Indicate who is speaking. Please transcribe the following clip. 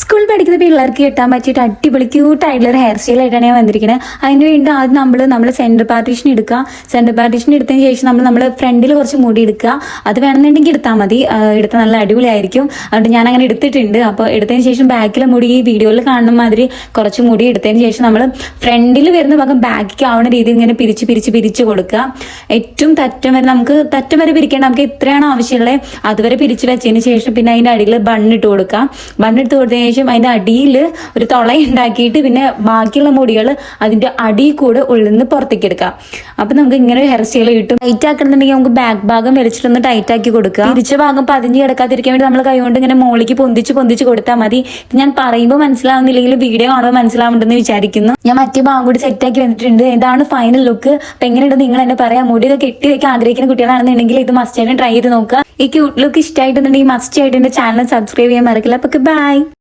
Speaker 1: സ്കൂളിൽ പഠിക്കുന്ന പിള്ളേർക്ക് കിട്ടാൻ പറ്റിയിട്ട് അടിപൊളി ക്യൂട്ടായിട്ടുള്ള ഒരു ഹെയർ സ്റ്റൈൽ ആയിട്ടാണ് ഞാൻ വന്നിരിക്കുന്നത്. അതിന് വേണ്ടി ആദ്യം നമ്മൾ സെൻറ്റർ പാർട്ടീഷൻ എടുക്കുക. സെൻറ്റർ പാർട്ടീഷൻ എടുത്തതിന് ശേഷം നമ്മൾ ഫ്രണ്ടിൽ കുറച്ച് മുടി എടുക്കുക. അത് വേണമെന്നുണ്ടെങ്കിൽ എടുത്താൽ മതി, എടുത്താൽ നല്ല അടിപൊളിയായിരിക്കും. അതുകൊണ്ട് ഞാൻ അങ്ങനെ എടുത്തിട്ടുണ്ട്. അപ്പോൾ എടുത്തതിന് ശേഷം ബാക്കിലെ മുടി ഈ വീഡിയോയിൽ കാണുന്ന മാതിരി കുറച്ച് മുടി എടുത്തതിന് ശേഷം നമ്മൾ ഫ്രണ്ടിൽ വരുന്ന ഭാഗം ബാക്കിക്ക് ആവുന്ന രീതിയിൽ ഇങ്ങനെ പിരിച്ച് കൊടുക്കുക. ഏറ്റവും തറ്റം വരെ പിരിക്കേണ്ട, നമുക്ക് എത്രയാണോ ആവശ്യമുള്ളത് അതുവരെ പിരിച്ച് വെച്ചതിന് ശേഷം പിന്നെ അതിൻ്റെ അടിയിൽ ബണ്ണിട്ട് കൊടുക്കുക. ബണ്ണിട്ട് കൊടുത്തതിന് ശേഷം അതിന്റെ അടിയിൽ ഒരു തുള ഉണ്ടാക്കിയിട്ട് പിന്നെ ബാക്കിയുള്ള മുടികൾ അതിന്റെ അടിയിൽ കൂടെ ഉള്ളിൽ നിന്ന് പുറത്തേക്ക് എടുക്കാം. അപ്പൊ നമുക്ക് ഇങ്ങനെ ഒരു ഹെയർ സ്റ്റൈൽ കിട്ടും. ടൈറ്റ് ആക്കണമെന്നുണ്ടെങ്കിൽ നമുക്ക് ബാക്ക് ഭാഗം വലിച്ചിട്ടൊന്ന് ടൈറ്റ് ആക്കി കൊടുക്കുക. തിരിച്ച ഭാഗം പതിഞ്ഞ് കിടക്കാതിരിക്കാൻ വേണ്ടി നമ്മൾ കൈകൊണ്ട് ഇങ്ങനെ മോളിക്ക് പൊന്തിച്ച് കൊടുത്താൽ മതി. ഞാൻ പറയുമ്പോൾ മനസ്സിലാവുന്നില്ലെങ്കിൽ വീഡിയോ കാണുമ്പോൾ മനസ്സിലാവുന്നുണ്ടെന്ന് വിചാരിക്കുന്നു. ഞാൻ മറ്റേ ഭാഗം കൂടി സെറ്റ് ആക്കി വന്നിട്ടുണ്ട്. ഇതാണ് ഫൈനൽ ലുക്ക്. അപ്പൊ എങ്ങനെയുണ്ട് നിങ്ങൾ എന്നെ പറയാം. മുടിയൊക്കെ കെട്ടി വെക്കാൻ ആഗ്രഹിക്കുന്ന കുട്ടികളാണെന്നുണ്ടെങ്കിൽ ഇത് മസ്റ്റ് ആയിട്ട് ട്രൈ ചെയ്ത് നോക്കുക. ഈ ക്യൂട്ട് ലുക്ക് ഇഷ്ടമായിട്ടുണ്ടെങ്കിൽ മസ്റ്റ് ആയിട്ട് എന്റെ ചാനൽ സബ്സ്ക്രൈബ് ചെയ്യാൻ മറക്കില്ല. അപ്പൊ ബൈ.